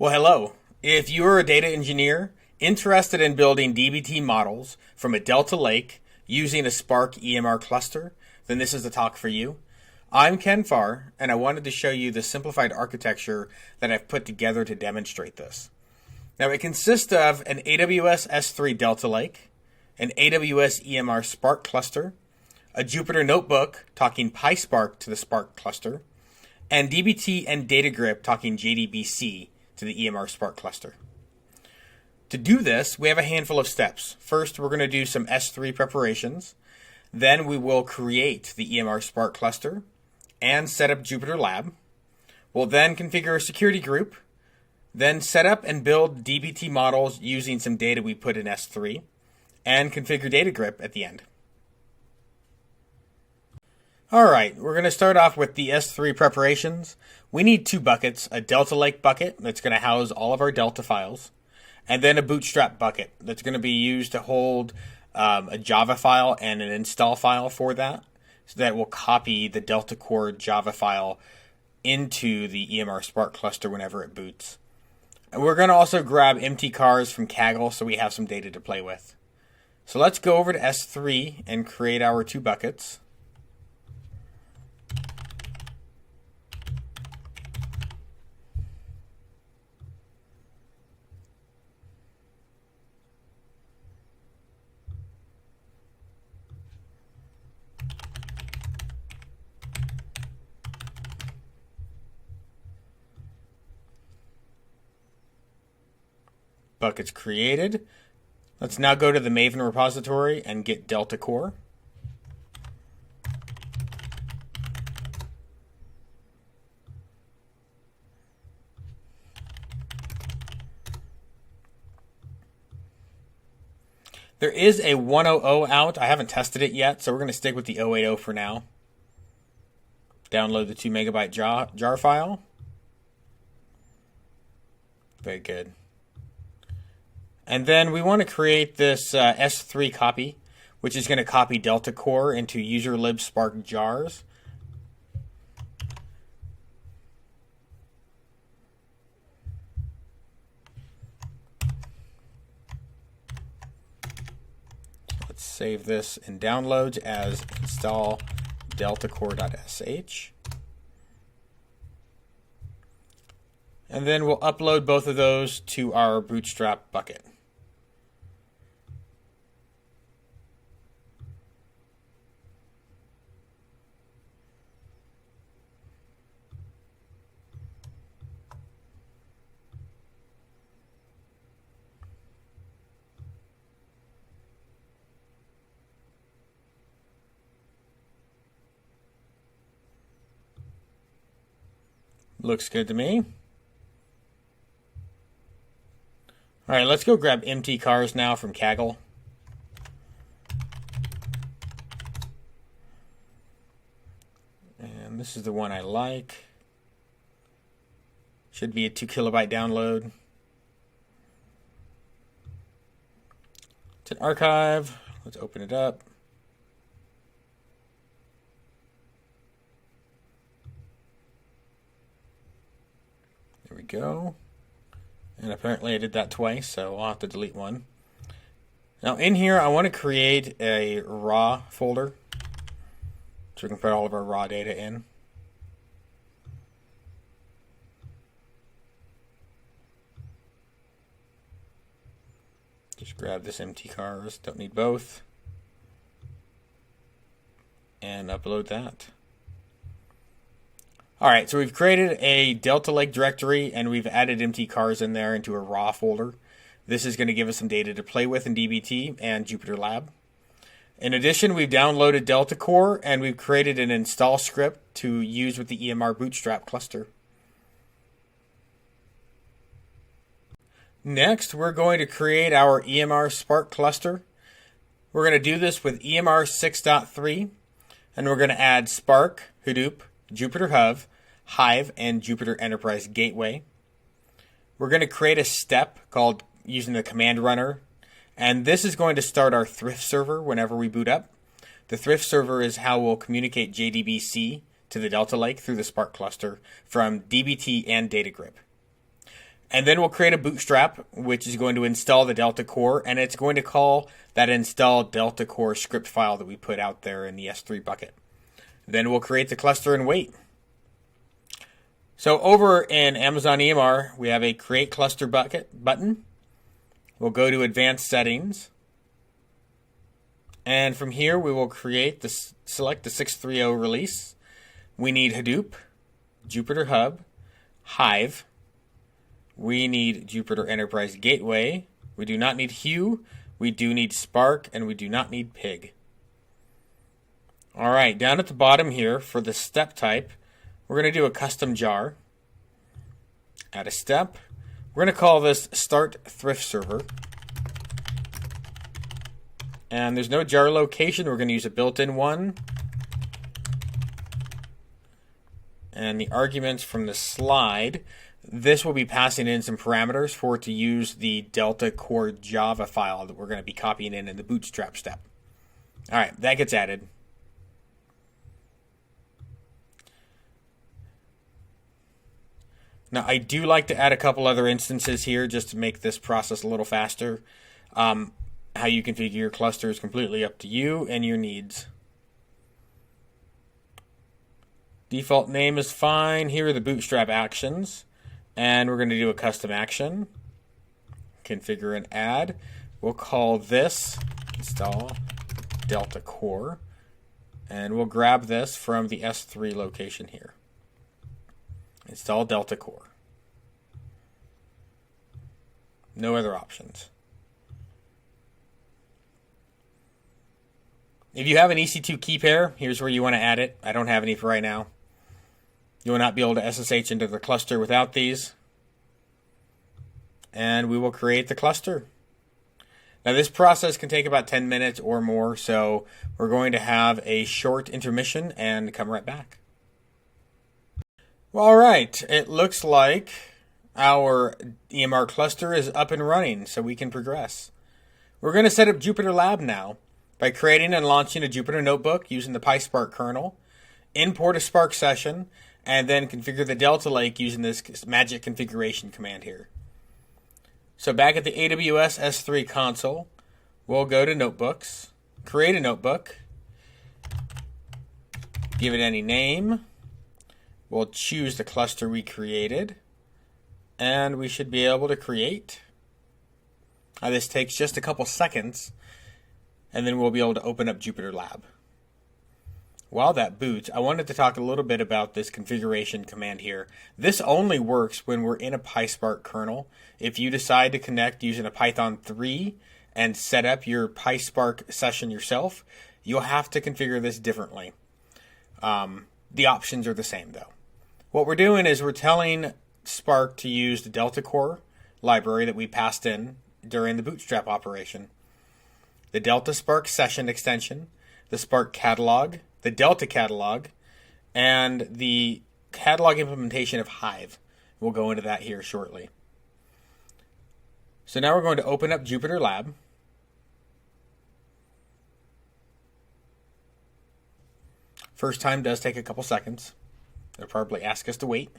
Well, hello. If you're a data engineer interested in building DBT models from a Delta Lake using a Spark EMR cluster, then this is the talk for you. I'm Ken Farr, and I wanted to show you the simplified architecture that I've put together to demonstrate this. Now, it consists of an AWS S3 Delta Lake, an AWS EMR Spark Cluster, a Jupyter Notebook talking PySpark to the Spark Cluster, and DBT and DataGrip talking JDBC to the EMR Spark Cluster. To do this, we have a handful of steps. First, we're going to do some S3 preparations. Then we will create the EMR Spark Cluster and set up Jupyter Lab. We'll then configure a security group, then set up and build DBT models using some data we put in S3, and configure DataGrip at the end. Alright, we're going to start off with the S3 preparations. We need two buckets, a Delta Lake bucket that's going to house all of our Delta files, and then a Bootstrap bucket that's going to be used to hold a Java file and an install file for that, so that will copy the Delta Core Java file into the EMR Spark Cluster whenever it boots. And we're going to also grab empty cars from Kaggle so we have some data to play with. So let's go over to S3 and create our two buckets. Buckets created. Let's now go to the Maven repository and get Delta Core. There is a 100 out. I haven't tested it yet, so we're going to stick with the 080 for now. Download the 2 megabyte jar file. Very good. And then we want to create this S3 copy, which is going to copy Delta Core into user-lib Spark jars. Let's save this in downloads as install deltacore.sh. And then we'll upload both of those to our Bootstrap bucket. Looks good to me. All right, let's go grab empty cars now from Kaggle. And this is the one I like. Should be a 2 kilobyte download. It's an archive. Let's open it up. There we go. And apparently I did that twice, so I'll have to delete one. Now in here, I want to create a raw folder so we can put all of our raw data in. Just grab this empty cars, don't need both, and upload that. Alright, so we've created a Delta Lake directory and we've added empty cars in there into a raw folder. This is going to give us some data to play with in DBT and Jupyter Lab. In addition, we've downloaded Delta Core and we've created an install script to use with the EMR Bootstrap cluster. Next, we're going to create our EMR Spark Cluster. We're going to do this with EMR 6.3 and we're going to add Spark, Hadoop, Jupyter Hub, Hive, and Jupyter Enterprise Gateway. We're going to create a step called using the command runner, and this is going to start our thrift server whenever we boot up. The thrift server is how we'll communicate JDBC to the Delta Lake through the Spark cluster from DBT and DataGrip. And then we'll create a bootstrap, which is going to install the Delta core, and it's going to call that install Delta core script file that we put out there in the S3 bucket. Then we'll create the cluster and wait. So over in Amazon EMR, we have a create cluster bucket button. We'll go to advanced settings. And from here, we will select the 630 release. We need Hadoop, Jupyter Hub, Hive. We need Jupyter Enterprise Gateway. We do not need Hue. We do need Spark, and we do not need Pig. All right, down at the bottom here for the step type, we're going to do a custom jar. Add a step. We're going to call this Start Thrift Server. And there's no jar location. We're going to use a built-in one. And the arguments from the slide, this will be passing in some parameters for it to use the Delta Core Java file that we're going to be copying in the bootstrap step. All right, that gets added. Now, I do like to add a couple other instances here just to make this process a little faster. How you configure your cluster is completely up to you and your needs. Default name is fine. Here are the bootstrap actions. And we're going to do a custom action. Configure and add. We'll call this install Delta Core. And we'll grab this from the S3 location here. Install Delta Core. No other options. If you have an EC2 key pair, here's where you want to add it. I don't have any for right now. You will not be able to SSH into the cluster without these. And we will create the cluster. Now this process can take about 10 minutes or more, so we're going to have a short intermission and come right back. Well, all right, it looks like our EMR cluster is up and running, so we can progress. We're going to set up Jupyter Lab now by creating and launching a Jupyter notebook using the PySpark kernel, import a Spark session, and then configure the Delta Lake using this magic configuration command here. So back at the AWS S3 console, we'll go to Notebooks, create a notebook, give it any name. We'll choose the cluster we created, and we should be able to create. This takes just a couple seconds, and then we'll be able to open up Jupyter Lab. While that boots, I wanted to talk a little bit about this configuration command here. This only works when we're in a PySpark kernel. If you decide to connect using a Python 3 and set up your PySpark session yourself, you'll have to configure this differently. The options are the same though. What we're doing is we're telling Spark to use the Delta Core library that we passed in during the bootstrap operation. The Delta Spark session extension, the Spark catalog, the Delta catalog, and the catalog implementation of Hive. We'll go into that here shortly. So now we're going to open up Jupyter Lab. First time does take a couple seconds. They'll probably ask us to wait.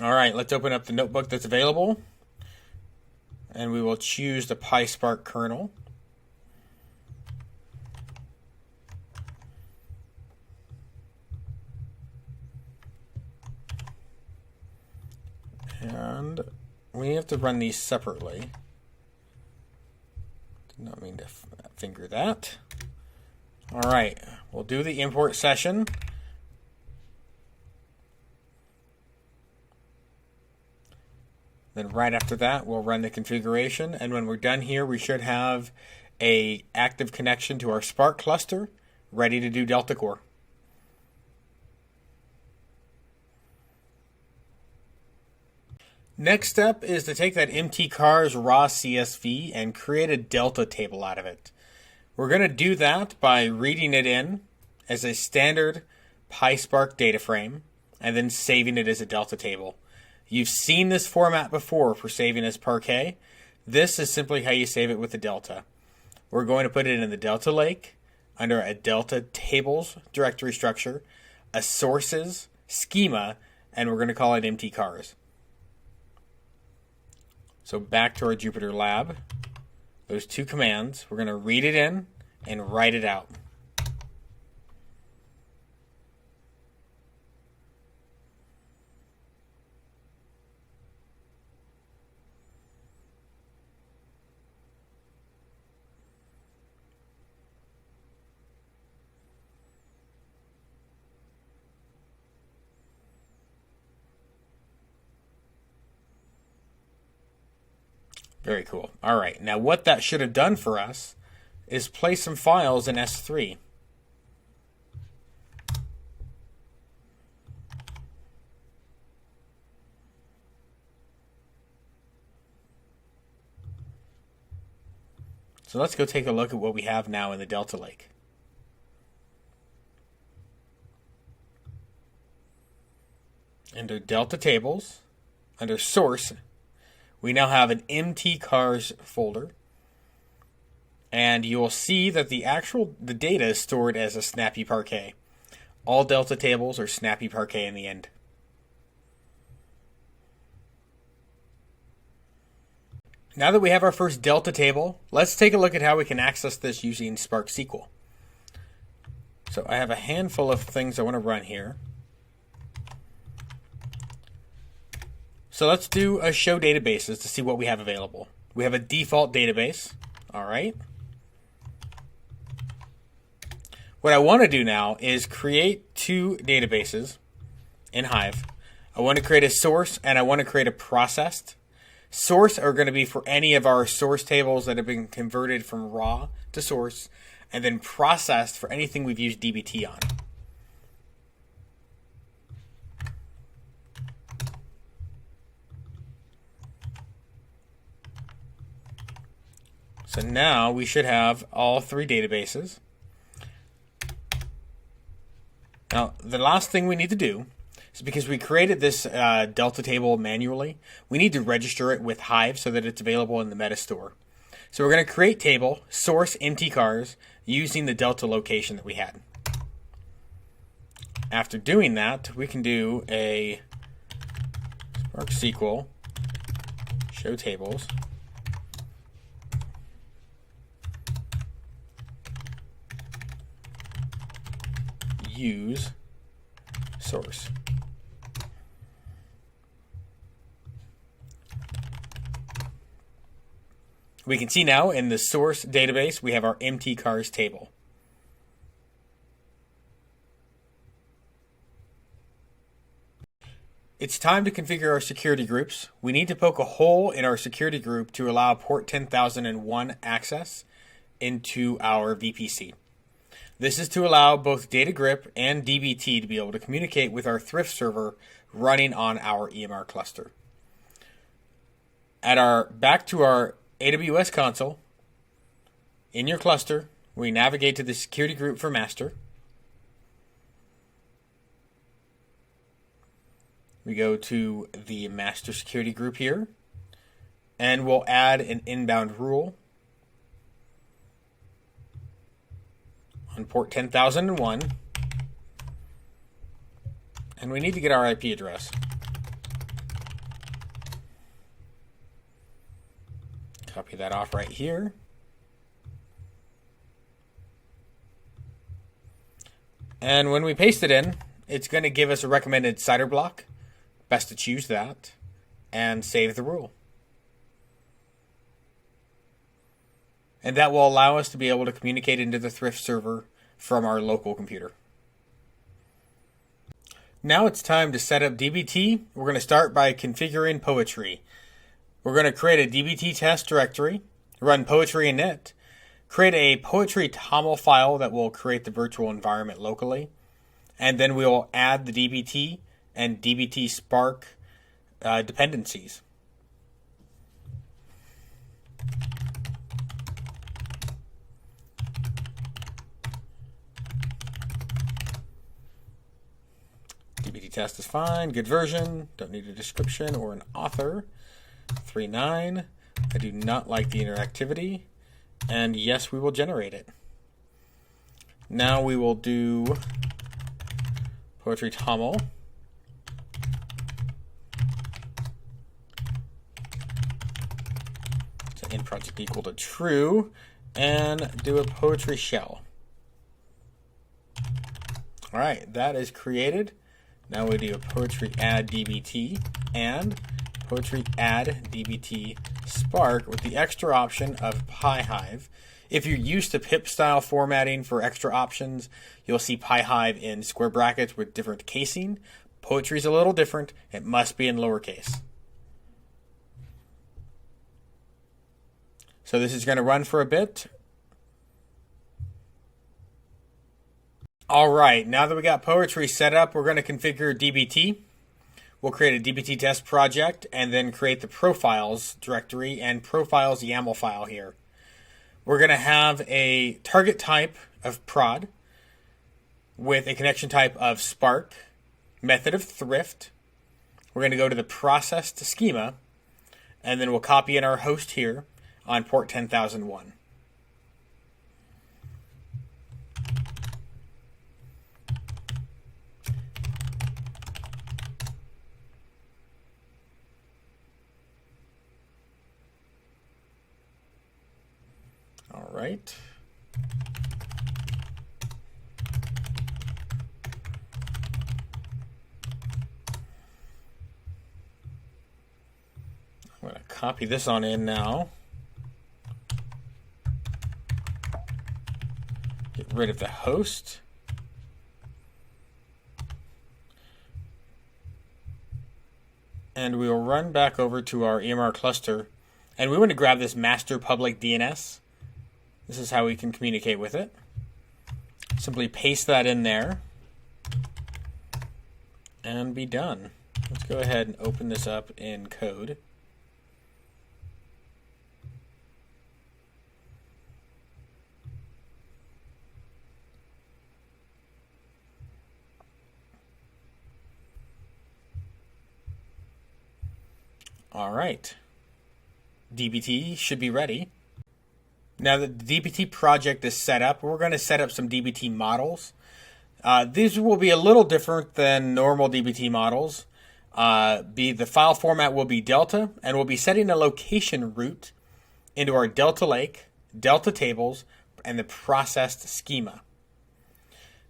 All right, let's open up the notebook that's available. And we will choose the PySpark kernel. And we have to run these separately. Did not mean to finger that. All right, we'll do the import session. Then right after that, we'll run the configuration. And when we're done here, we should have an active connection to our Spark cluster ready to do Delta Core. Next step is to take that mtcars raw CSV and create a Delta table out of it. We're going to do that by reading it in as a standard PySpark data frame and then saving it as a Delta table. You've seen this format before for saving as Parquet. This is simply how you save it with the Delta. We're going to put it in the Delta Lake under a Delta Tables directory structure, a Sources schema, and we're going to call it empty cars. So back to our Jupyter lab. Those two commands, we're going to read it in and write it out. Very cool. All right, now what that should have done for us is place some files in S3. So let's go take a look at what we have now in the Delta Lake. Under Delta Tables, under Source, we now have an empty cars folder, and you will see that the data is stored as a snappy Parquet. All Delta tables are snappy Parquet in the end. Now that we have our first Delta table, let's take a look at how we can access this using Spark SQL. So I have a handful of things I want to run here. So let's do a show databases to see what we have available. We have a default database. All right. What I want to do now is create two databases in Hive. I want to create a source and I want to create a processed. Source are going to be for any of our source tables that have been converted from raw to source, and then processed for anything we've used DBT on. So now we should have all three databases. Now, the last thing we need to do is, because we created this Delta table manually, we need to register it with Hive so that it's available in the meta store. So we're going to create table, source empty cars, using the Delta location that we had. After doing that, we can do a Spark SQL show tables. Use source. We can see now in the source database we have our empty cars table. It's time to configure our security groups. We need to poke a hole in our security group to allow port 10,001 access into our VPC. This is to allow both DataGrip and DBT to be able to communicate with our Thrift server running on our EMR cluster. Back to our AWS console, in your cluster, we navigate to the security group for master. We go to the master security group here, and we'll add an inbound rule on port 10,001, and we need to get our IP address. Copy that off right here. And when we paste it in, it's going to give us a recommended CIDR block. Best to choose that and save the rule. And that will allow us to be able to communicate into the Thrift server from our local computer. Now it's time to set up DBT. We're going to start by configuring Poetry. We're going to create a DBT test directory, run Poetry init, create a Poetry TOML file that will create the virtual environment locally, and then we will add the DBT and DBT Spark dependencies. DBT test is fine. Good version. Don't need a description or an author. 3.9. I do not like the interactivity. And yes, we will generate it. Now we will do Poetry Tamil. So in project equal to true. And do a poetry shell. All right, that is created. Now we do a poetry add DBT and poetry add DBT Spark with the extra option of PyHive. If you're used to pip style formatting for extra options, you'll see PyHive in square brackets with different casing. Poetry is a little different. It must be in lowercase. So this is going to run for a bit. All right, now that we got poetry set up, we're going to configure DBT. We'll create a DBT test project and then create the profiles directory and profiles YAML file here. We're going to have a target type of prod with a connection type of Spark, method of thrift. We're going to go to the processed schema, and then we'll copy in our host here on port 10,001. All right. I'm going to copy this on in now. Get rid of the host. And we will run back over to our EMR cluster. And we want to grab this master public DNS. This is how we can communicate with it. Simply paste that in there and be done. Let's go ahead and open this up in code. All right. DBT should be ready. Now that the DBT project is set up, we're going to set up some DBT models. These will be a little different than normal DBT models. The file format will be Delta, and we'll be setting a location route into our Delta Lake, Delta tables, and the processed schema.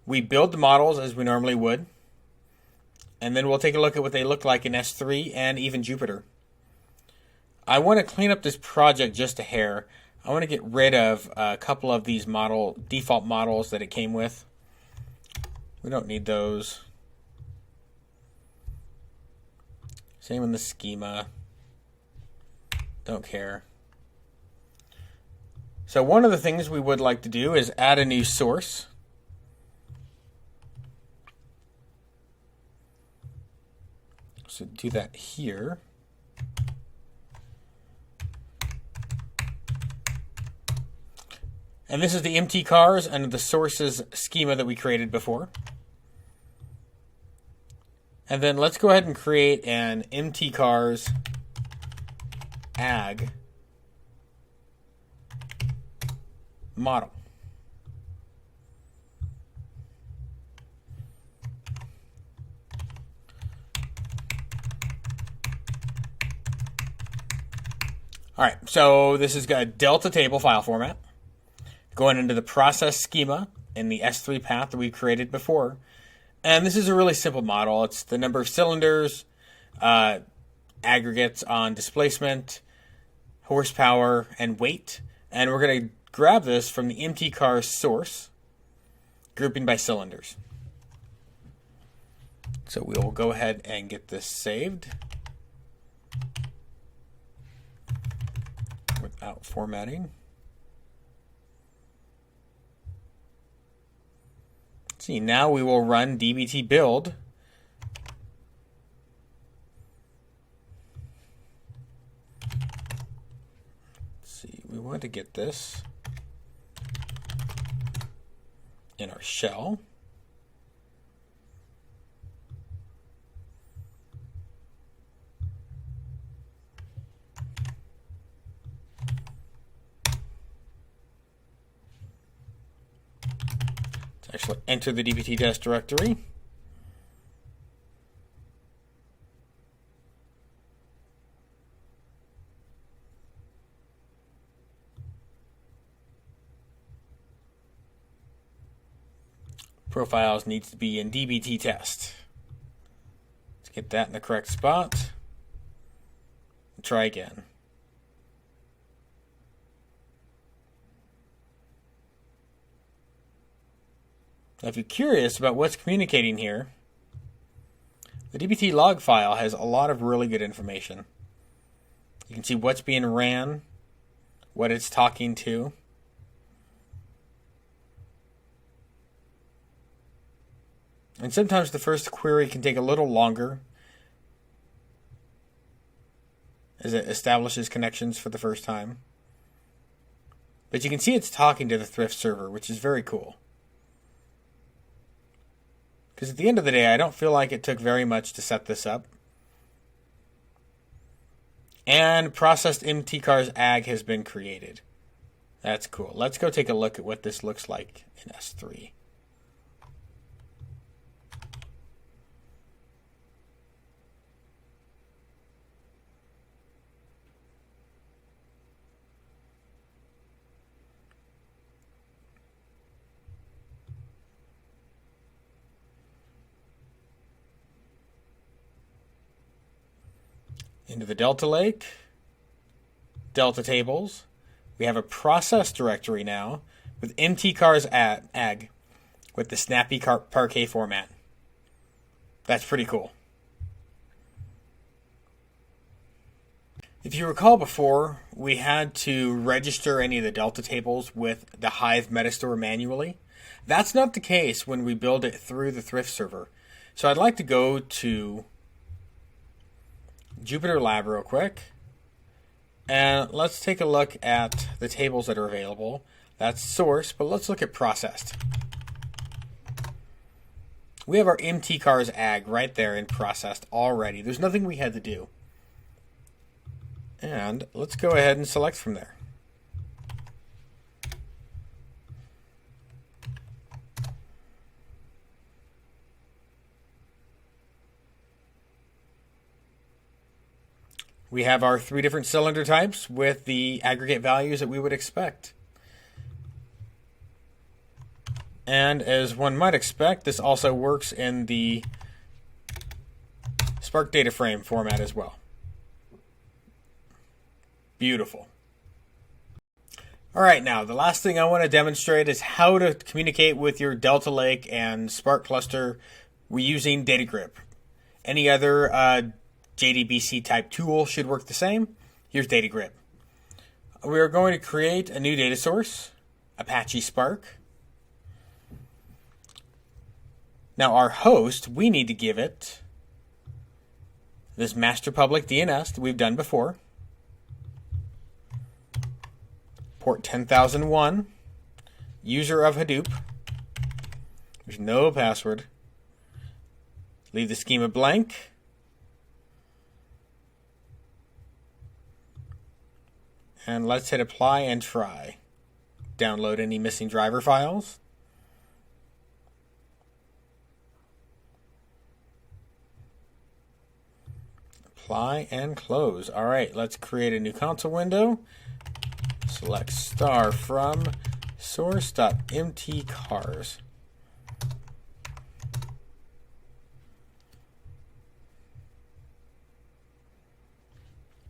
We build the models as we normally would, and then we'll take a look at what they look like in S3 and even Jupyter. I want to clean up this project just a hair. I want to get rid of a couple of these default models that it came with. We don't need those. Same in the schema. Don't care. So one of the things we would like to do is add a new source. So do that here. And this is the MT cars and the sources schema that we created before. And then let's go ahead and create an MT cars ag model. All right, so this has got a Delta table file format. Going into the process schema in the S3 path that we created before. And this is a really simple model. It's the number of cylinders, aggregates on displacement, horsepower, and weight. And we're going to grab this from the MT car source, grouping by cylinders. So we'll go ahead and get this saved without formatting. See, now we will run DBT build. Let's see, we want to get this in our shell. Actually, enter the DBT test directory. Profiles needs to be in DBT test. Let's get that in the correct spot. Try again. Now, if you're curious about what's communicating here, the DBT log file has a lot of really good information. You can see what's being ran, what it's talking to. And sometimes the first query can take a little longer as it establishes connections for the first time. But you can see it's talking to the Thrift server, which is very cool. Because at the end of the day, I don't feel like it took very much to set this up. And processed MTCars ag has been created. That's cool. Let's go take a look at what this looks like in S3. Into the Delta Lake, Delta tables. We have a process directory now with MTCars ag with the snappy parquet format. That's pretty cool. If you recall before, we had to register any of the Delta tables with the Hive Metastore manually. That's not the case when we build it through the Thrift server. So I'd like to go to Jupyter Lab real quick, and let's take a look at the tables that are available. That's source, but let's look at processed. We have our MTCars ag right there in processed already. There's nothing we had to do. And let's go ahead and select from there. We have our 3 different cylinder types with the aggregate values that we would expect. And as one might expect, this also works in the Spark data frame format as well. Beautiful. All right, now the last thing I want to demonstrate is how to communicate with your Delta Lake and Spark Cluster using Data Grip. Any other JDBC type tool should work the same. Here's Data Grip. We are going to create a new data source, Apache Spark. Now our host, we need to give it this master public DNS that we've done before. Port 10,001, user of Hadoop. There's no password. Leave the schema blank. And let's hit apply and try. Download any missing driver files. Apply and close. All right, let's create a new console window. Select star from source.mtcars.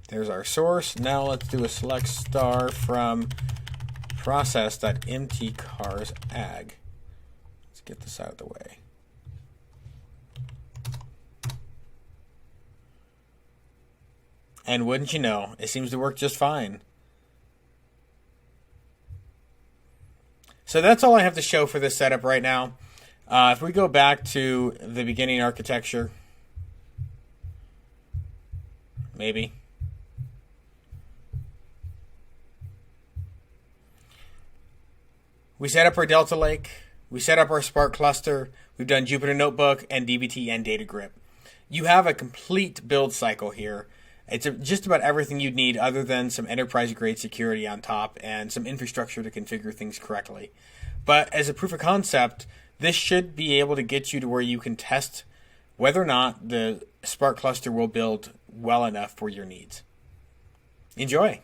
There's our source. Now let's do a select star from process.mtcars ag. Let's get this out of the way. And wouldn't you know, it seems to work just fine. So that's all I have to show for this setup right now. If we go back to the beginning architecture, maybe. We set up our Delta Lake. We set up our Spark Cluster. We've done Jupyter Notebook and DBT and Data Grip. You have a complete build cycle here. It's just about everything you'd need other than some enterprise-grade security on top and some infrastructure to configure things correctly. But as a proof of concept, This should be able to get you to where you can test whether or not the Spark cluster will build well enough for your needs. Enjoy.